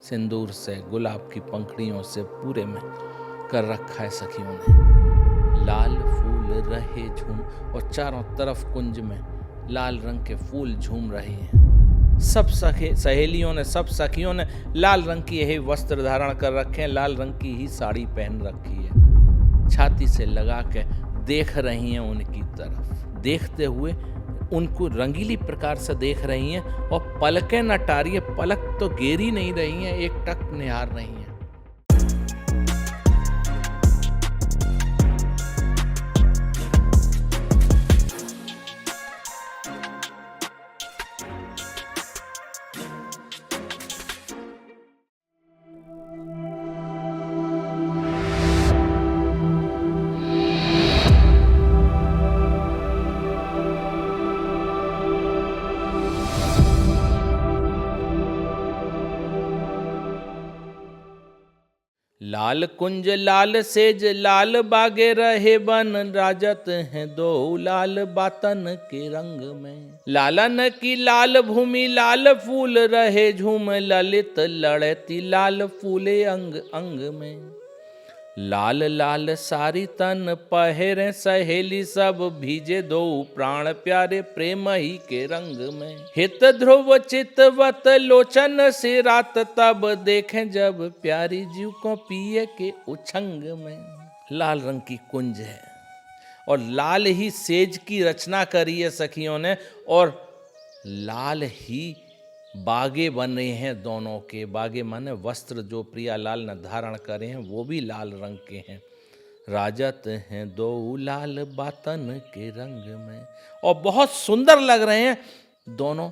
सिंदूर से गुलाब की पंखड़ियों से पूरे में कर रखा है सखियों ने। लाल फूल रहे झूम और चारों तरफ कुंज में लाल रंग के फूल झूम रहे हैं। सब सहेलियों ने, सब सखियों ने लाल रंग की यही वस्त्र धारण कर रखे हैं, लाल रंग की ही साड़ी पहन रखी है। छाती से लगा के देख रही हैं उनकी तरफ, देखते हुए उनको रंगीली प्रकार से देख रही हैं और पलकें न टारिए, पलक तो गेरी नहीं रही हैं, एक टक निहार रही हैं। लाल कुंज लाल सेज लाल बागे रहे बन, राजत हैं दो लाल बातन के रंग में। लालन की लाल भूमि लाल फूल रहे झूम, ललित लड़ती लाल फूले अंग अंग में। लाल लाल सारी तन पहरे सहेली सब, भीजे दो प्राण प्यारे प्रेम ही के रंग में। हित ध्रुव चितवत लोचन से रात तब, देखें जब प्यारी जीव को पिए के उछंग में। लाल रंग की कुंज है और लाल ही सेज की रचना करी है सखियों ने, और लाल ही बागे बन रहे हैं दोनों के। बागे माने वस्त्र जो प्रियालाल ने धारण करे हैं वो भी लाल रंग के हैं। राजत हैं दो लाल बातन के रंग में, और बहुत सुंदर लग रहे हैं दोनों।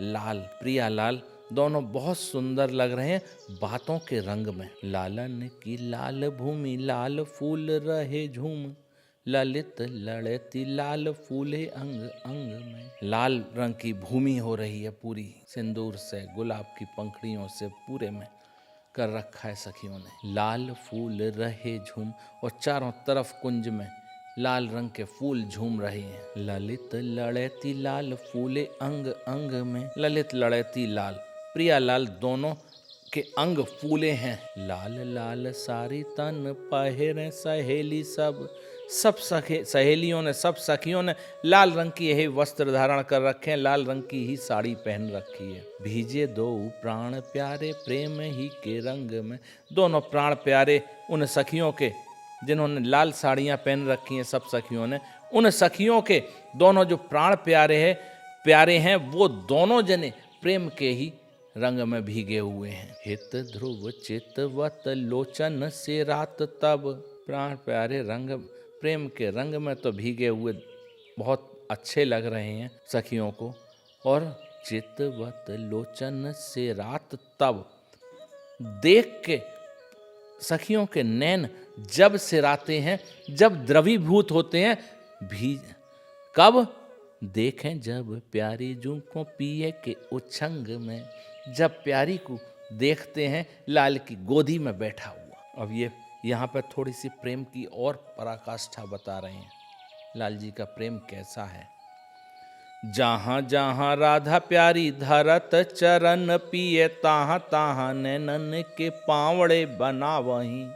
लाल प्रियालाल दोनों बहुत सुंदर लग रहे हैं बातों के रंग में। लालन की लाल भूमि लाल फूल रहे झूम, ललित लड़ती लाल फूले अंग अंग में। लाल रंग की भूमि हो रही है पूरी, सिंदूर से गुलाब की पंखड़ियों से पूरे में कर रखा है सखियों ने। लाल फूल रहे झूम और चारों तरफ कुंज में लाल रंग के फूल झूम रहे हैं। ललित लड़ती लाल फूले अंग अंग में। ललित लड़ती लाल प्रियालाल दोनों के अंग फूले हैं। लाल लाल सारी तन पहरे सहेली सब, सब सहेलियों ने, सब सखियों ने लाल रंग की यही वस्त्र धारण कर रखे हैं, लाल रंग की ही साड़ी पहन रखी है। भीजे दो प्राण प्यारे प्रेम ही के रंग में। दोनों प्राण प्यारे उन सखियों के जिन्होंने लाल साड़ियाँ पहन रखी हैं, सब सखियों ने, उन सखियों के दोनों जो प्राण प्यारे हैं वो दोनों जने प्रेम के ही रंग में भीगे हुए हैं। हित ध्रुव चितवत लोचन से रात तब, प्राण प्यारे रंग प्रेम के रंग में तो भीगे हुए बहुत अच्छे लग रहे हैं सखियों को। और चितवत लोचन से रात तब, देख के सखियों के नैन जब सिराते हैं, जब द्रवीभूत होते हैं, कब देखें जब प्यारी जू को पिए के उछंग में। जब प्यारी को देखते हैं लाल की गोदी में बैठा हुआ। अब ये यहाँ पर थोड़ी सी प्रेम की और पराकाष्ठा बता रहे हैं, लाल जी का प्रेम कैसा है। जहाँ जहाँ राधा प्यारी धरत चरण पिए, ताहाँ ताहाँ नैनन के पावड़े बना वहीं।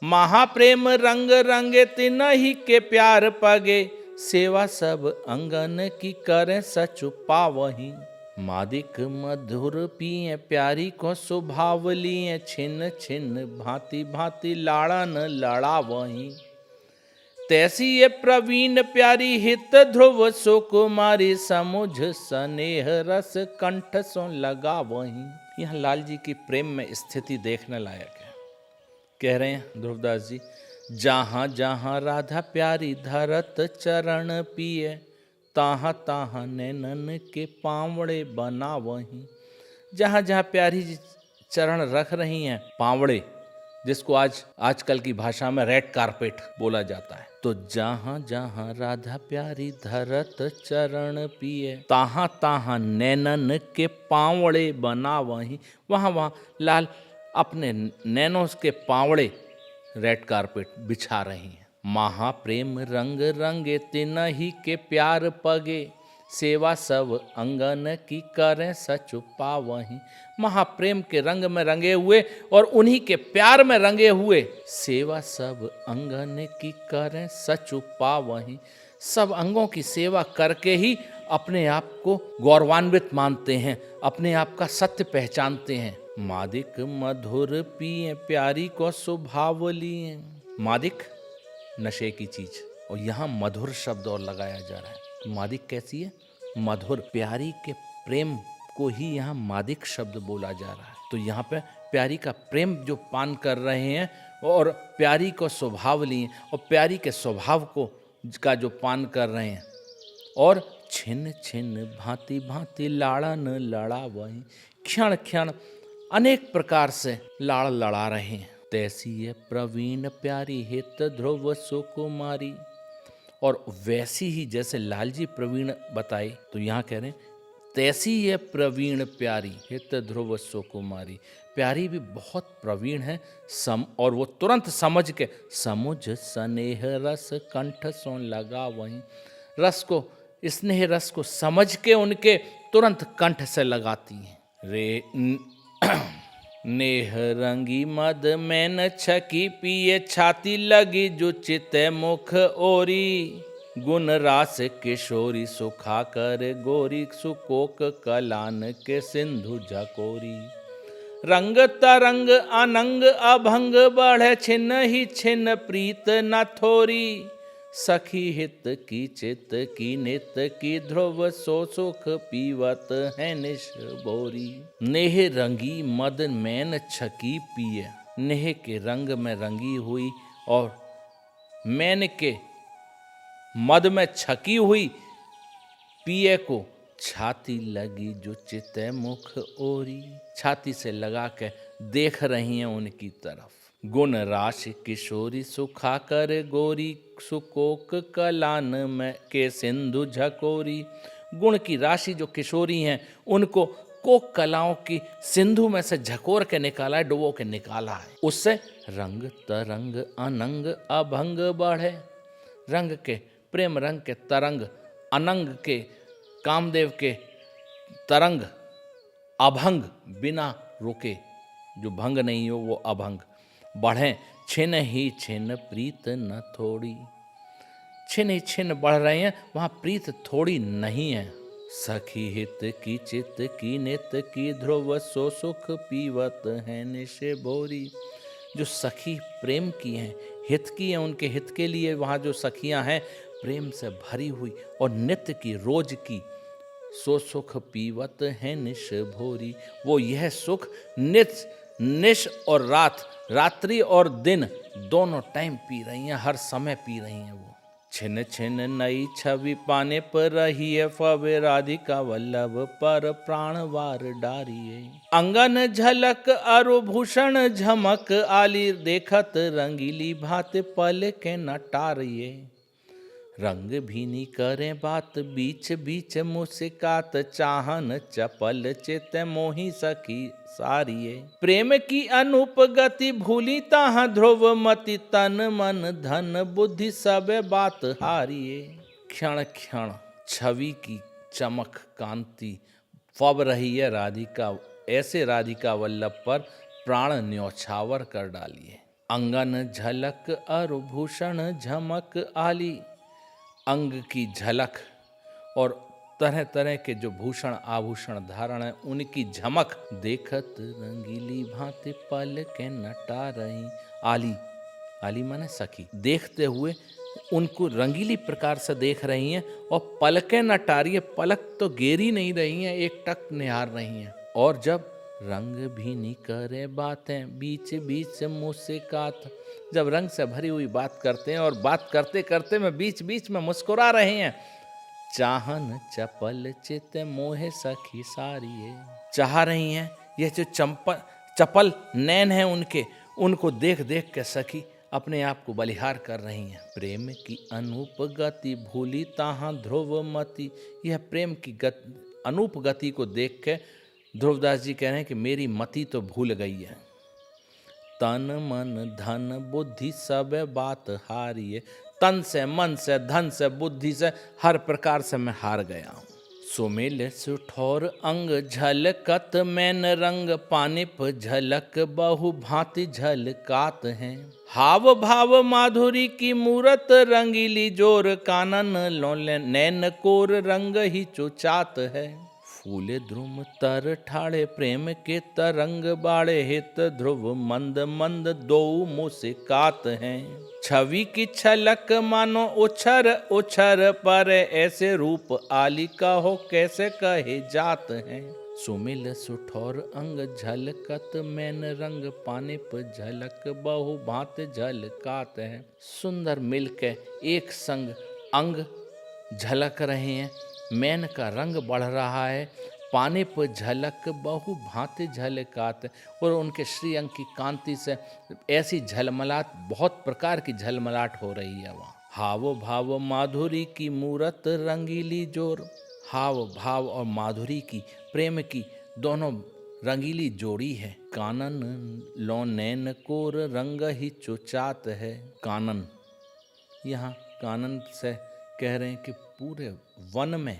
महाप्रेम रंग रंगे तिनहि के प्यार पगे, सेवा सब अंगन की करें सच पावहीं। मादिक मधुर पिए प्यारी को सुभाव लिए, छिन छिन भांति भांति लाड़न लड़ा वहीं। तैसी ये प्रवीण प्यारी हित ध्रुव सुकुमारी, समुझ स्नेह रस कंठ सो लगा वहीं। यहाँ लाल जी की प्रेम में स्थिति देखने लायक है। कह रहे हैं ध्रुवदास जी, जहाँ जहाँ राधा प्यारी धरत चरण पिए, ताहाँ ताहाँ नैनन के पावड़े बना वहीं। जहाँ जहाँ प्यारी जी चरण रख रही हैं, पावड़े जिसको आजकल की भाषा में रेड कारपेट बोला जाता है, तो जहाँ जहाँ राधा प्यारी धरत चरण पिए, ताहाँ ताहाँ नैनन के पावड़े बना वहीं। वहाँ वहाँ लाल अपने नैनों के पावड़े रेड कारपेट बिछा रही हैं। महाप्रेम रंग रंगे तिनहि के प्यार पगे, सेवा सब अंगन की करें सच पावहीं। महाप्रेम के रंग में रंगे हुए और उन्हीं के प्यार में रंगे हुए सेवा सब अंगन की करें सच पावहीं। सब अंगों की सेवा करके ही अपने आप को गौरवान्वित मानते हैं, अपने आप का सत्य पहचानते हैं। मादिक मधुर पिए प्यारी को स्वभाव लिए। मादिक नशे की चीज, और यहाँ मधुर शब्द और लगाया जा रहा है। तो मादिक कैसी है? मधुर, प्यारी के प्रेम को ही यहाँ मादिक शब्द बोला जा रहा है। तो यहाँ पे प्यारी का प्रेम जो पान कर रहे हैं और प्यारी को स्वभाव लिए और प्यारी के स्वभाव को का जो पान कर रहे हैं, और छिन छिन भांति भांति लाड़न लड़ा वही। क्षण क्षण अनेक प्रकार से लाड़ लड़ा रहे हैं। तैसी है प्रवीण प्यारी हित ध्रुव सुकुमारी। और वैसी ही जैसे लालजी प्रवीण बताए, तो यहाँ कह रहे हैं तैसी है प्रवीण प्यारी हित ध्रुव सुकुमारी। प्यारी भी बहुत प्रवीण है और वो तुरंत समझ के समुझ स्नेह रस कंठ सो लगा वहीं। रस को, स्नेह रस को समझ के उनके तुरंत कंठ से लगाती हैं। रे नेह रंगी मद मैन छकी पिए छाती लगी जो चित मुख ओरी। गुण रास किशोरी सुखा कर गोरी सुकोक कलान के सिंधु झकोरी। रंग तरंग अनंग अभंग बढ़े छिन ही छिन प्रीत न थोरी। सखी हित की चित की नित की ध्रुव सो सुख पीवत है निश बोरी। नेह रंगी मद मैन छकी पिए, नेह के रंग में रंगी हुई और मैन के मद में छकी हुई पिए को छाती लगी जो चित मुख ओरी। छाती से लगा के देख रही हैं उनकी तरफ। गुण राशि किशोरी सुखा कर गोरी सुकोक कलान में के सिंधु झकोरी। गुण की राशि जो किशोरी हैं उनको कोक कलाओं की सिंधु में से झकोर के निकाला है, डुबो के निकाला है। उससे रंग तरंग अनंग अभंग बढ़े। रंग के, प्रेम रंग के तरंग, अनंग के, कामदेव के तरंग, अभंग बिना रुके, जो भंग नहीं हो वो अभंग बढ़े। छिन ही छिन प्रीत न थोड़ी। छिन ही छिन बढ़ रहे हैं, वहाँ प्रीत थोड़ी नहीं है। सखी हित की चित की नित की ध्रुव सो सुख पीवत है निशे भोरी। जो सखी प्रेम की हैं, हित की हैं, उनके हित के लिए वहाँ जो सखियाँ हैं प्रेम से भरी हुई और नित्य की, रोज की, सो सुख पीवत है निश भोरी। वो यह सुख निश और रात, रात्रि और दिन दोनों टाइम पी रही हैं, हर समय पी रही हैं वो। छिन छिन नई छवि पाने पर रही है फवे राधिका वल्लभ पर प्राण वार डारिये। अंगन झलक अरुभूषण झमक आली देखत रंगीली भात पल के नटारिये। रंग भीनी करे बात बीच बीच मुस्कात चाहन चपल चित मोही सखी सारिये। प्रेम की अनूप गति भूली ताहा ध्रुव मति तन मन धन बुद्धि सब बात हारिये। क्षण क्षण छवि की चमक कांति फब रही है राधिका, ऐसे राधिका वल्लभ पर प्राण न्यौछावर कर डालिए। अंगन झलक अरुभूषण झमक आली। अंग की झलक और तरह तरह के जो भूषण आभूषण धारण है उनकी झमक देखत रंगीली भांति पल के नटा रही। आली, आली माने सखी, देखते हुए उनको रंगीली प्रकार से देख रही हैं और पलकें नटा रही है। पलक तो गेरी नहीं रही हैं, एक टक निहार रही हैं। और जब रंग भी नहीं करे बातें बीच बीच मुस्कात, जब रंग से भरी हुई बात करते हैं और बात करते करते में बीच बीच में मुस्कुरा रहे हैं। चाहन चपल चित मोहे सखी सारिये। चाह रही हैं, यह जो चपल नैन है उनके, उनको देख देख के सखी अपने आप को बलिहार कर रही हैं। प्रेम की अनूप गति भूली ताहा ध्रुव मति। यह प्रेम की अनूप गति को देख के ध्रुवदास जी कह रहे हैं कि मेरी मति तो भूल गई है। तन मन धन बुद्धि सब बात हारिये। तन से, मन से, धन से, बुद्धि से हर प्रकार से मैं हार गया हूँ। सुमिल सुठौर अंग झलकत मैन रंग पानिप झलक बहु भांति झलकात हैं। हाव भाव माधुरी की मूरत रंगीली जोर कानन लोले नैन कोर रंग ही चुचात है। फूले द्रुम तर ठाड़े प्रेम के तरंग बाड़े हित ध्रुव मंद मंद दो मुस्कात हैं। छवि की छलक मानो उछर उछर पर ऐसे रूप आलिका हो कैसे कहे जात हैं। सुमिल सुठौर अंग झलकत मैन रंग पानिप झलक बहु भांत झलकात है। सुंदर मिलके एक संग अंग झलक रहे हैं, मैन का रंग बढ़ रहा है, पानी पर झलक बहु भांति झलकात, और उनके श्री अंग की कांति से ऐसी झलमलाट, बहुत प्रकार की झलमलाट हो रही है वहाँ। हाव भाव माधुरी की मूरत रंगीली जोर, हाव भाव और माधुरी की, प्रेम की दोनों रंगीली जोड़ी है। कानन लो नैन कोर रंग ही चुचात है। कानन, यहाँ कानन से कह रहे हैं कि पूरे वन में,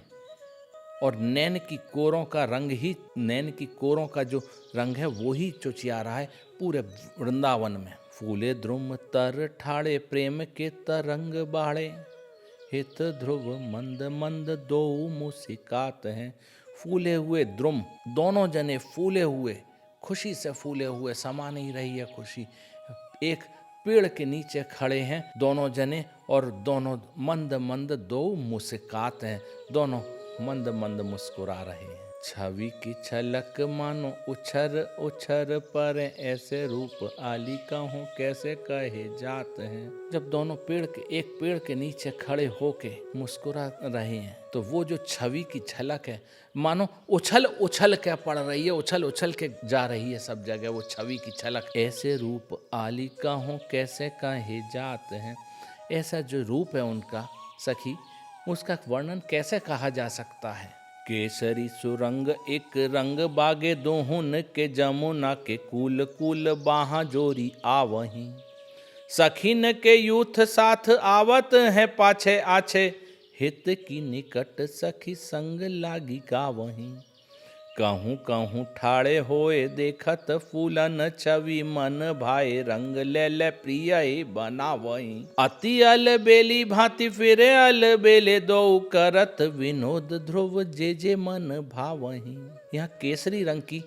और नैन की कोरों का रंग ही, नैन की कोरों का जो रंग है वो ही चुचिया रहा है पूरे वृंदावन में। फूले द्रुम तर ठाड़े प्रेम के तरंग बाड़े हित ध्रुव मंद मंद दो मुस्कात हैं। फूले हुए द्रुम, दोनों जने फूले हुए, खुशी से फूले हुए, समा नहीं रही है खुशी। एक पेड़ के नीचे खड़े हैं दोनों जने, और दोनों मंद मंद दो मुस्कात हैं, दोनों मंद मंद मुस्कुरा रहे हैं। छवि की छलक मानो उछर उछर पर ऐसे रूप आलिका हो कैसे कहे जात हैं। जब दोनों एक पेड़ के नीचे खड़े होके मुस्कुरा रहे हैं, तो वो जो छवि की झलक है मानो उछल उछल के पड़ रही है, उछल उछल के जा रही है सब जगह वो छवि की झलक। ऐसे रूप आलिका हो कैसे कहे जात हैं। ऐसा जो रूप है उनका सखी, उसका वर्णन कैसे कहा जा सकता है। केसरी सुरंग एक रंग बागे दोहुन के जमुना के कूल कूल बाहा जोरी आवहीं। सखीन के यूथ साथ आवत है पाछे आछे, हित की निकट सखी संग लागी गावहीं। कहूँ कहूँ ठाड़े होए देखत फूलन छवि मन भाए रंग ले ले प्रिय बनावहीं। अति अल बेली भांति फिरे अल बेले दो करत विनोद ध्रुव जे मन भावहीं। यहाँ केसरी रंग की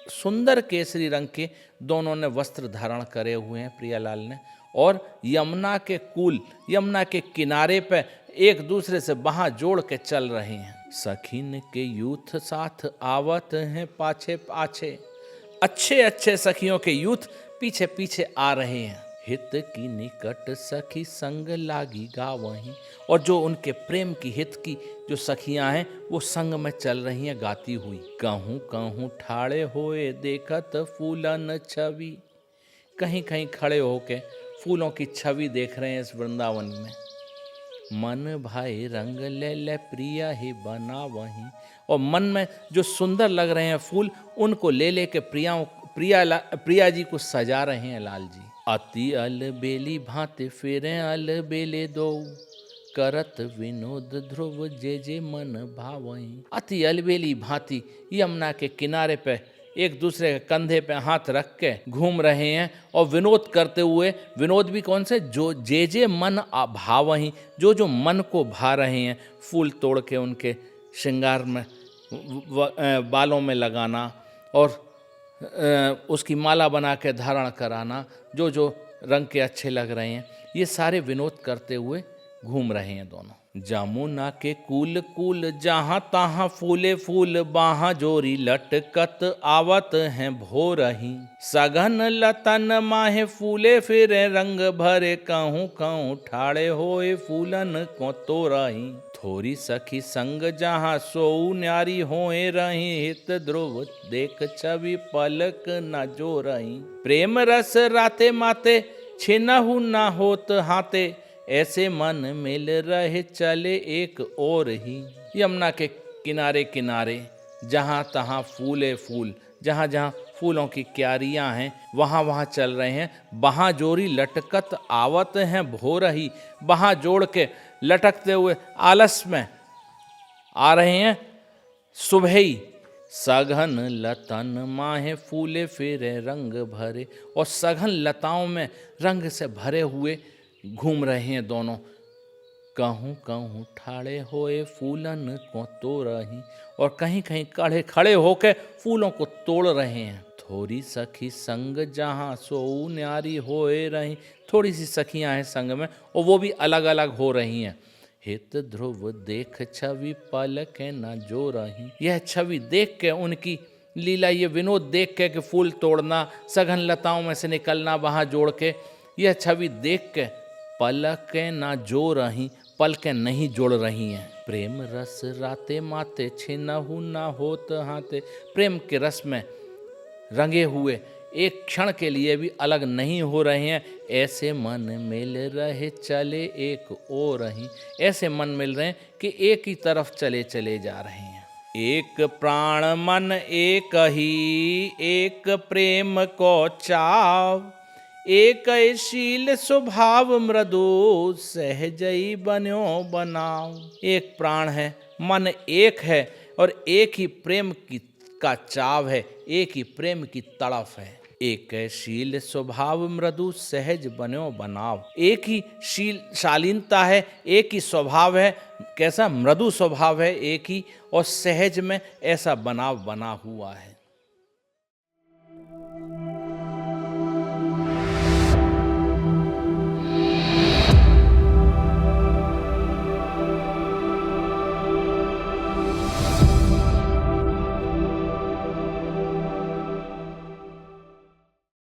सुंदर केसरी रंग के दोनों ने वस्त्र धारण करे हुए हैं प्रियालाल ने, और यमुना के कूल, यमुना के किनारे पे एक दूसरे से बाह जोड़ के चल रहे हैं। सखीन के यूथ साथ आवत हैं पाछे पाछे, अच्छे अच्छे सखियों के यूथ पीछे पीछे आ रहे हैं। हित की निकट सखी संग लागी गावहीं, और जो उनके प्रेम की हित की जो सखियां हैं वो संग में चल रही हैं गाती हुई। कहूँ कहूँ ठाड़े होए देखत फूलन छवि, कहीं कहीं खड़े होके फूलों की छवि देख रहे हैं इस वृंदावन में। मन भाई रंग ले ले प्रिया ही बना वहीं, और मन में जो सुंदर लग रहे हैं फूल, उनको ले ले के प्रिया जी को सजा रहे हैं लाल जी। अति अल बेली भांति फिरे अल बेले दो करत विनोद ध्रुव जे मन भावहीं। अति अलबेली भांति यमुना के किनारे पे एक दूसरे के कंधे पे हाथ रख के घूम रहे हैं और विनोद करते हुए, विनोद भी कौन से, जो जे मन भावहीं, जो मन को भा रहे हैं। फूल तोड़ के उनके श्रृंगार में बालों में लगाना और उसकी माला बना के धारण कराना, जो रंग के अच्छे लग रहे हैं, ये सारे विनोद करते हुए घूम रहे हैं दोनों। जमुना के कूल कूल जहाँ तहाँ फूले फूल बाहाँ जोरी लटकत आवत हैं भोरही। सघन लतन माहे फूले फिरे रंग भरे, कहूँ कहूँ ठाड़े होए फूलन को तोरही। थोरी सखी संग जहाँ सोऊ न्यारी होए रही, हित ध्रुव देख छवि पलक न जो रही। प्रेम रस राते माते छिनहु न होत हाथे, ऐसे मन मिल रहे चले एक और ही। यमुना के किनारे किनारे जहाँ तहाँ फूले फूल, जहाँ जहाँ फूलों की क्यारियाँ हैं वहाँ वहाँ चल रहे हैं। बाहाँ जोरी लटकत आवत हैं भोरही, बाहाँ जोड़ के लटकते हुए आलस में आ रहे हैं सुबह ही। सघन लतन माहे फूले फिरे रंग भरे, और सघन लताओं में रंग से भरे हुए घूम रहे हैं दोनों। कहूँ कहूँ ठाड़े होए फूलन को तो रही, और कहीं कहीं खड़े खड़े होकर फूलों को तोड़ रहे हैं। थोड़ी सखी संग जहाँ सोऊ न्यारी होए रही, थोड़ी सी सखियां हैं संग में और वो भी अलग अलग हो रही हैं। हित ध्रुव देख छवि पलक न जो रही, यह छवि देख के उनकी लीला, ये विनोद देख के कि फूल तोड़ना, सघन लताओं में से निकलना वहाँ जोड़ के, यह छवि देख के पलक न जो रही, पलकें नहीं जोड़ रही हैं। प्रेम रस राते माते छिनहु न होत हाथे, प्रेम के रस में रंगे हुए एक क्षण के लिए भी अलग नहीं हो रहे हैं। ऐसे मन मिल रहे चले एक और रही, ऐसे मन मिल रहे हैं कि एक ही तरफ चले चले जा रहे हैं। एक प्राण मन एक ही, एक प्रेम को चाव, एक शील स्वभाव मृदु सहजई बन्यो बनाव। एक प्राण है, मन एक है, और एक ही प्रेम का चाव है, एक ही प्रेम की तड़फ है। एक शील स्वभाव मृदु सहज बन्यो बनाव, एक ही शालीनता है, एक ही स्वभाव है, कैसा मृदु स्वभाव है एक ही, और सहज में ऐसा बनाव बना हुआ है।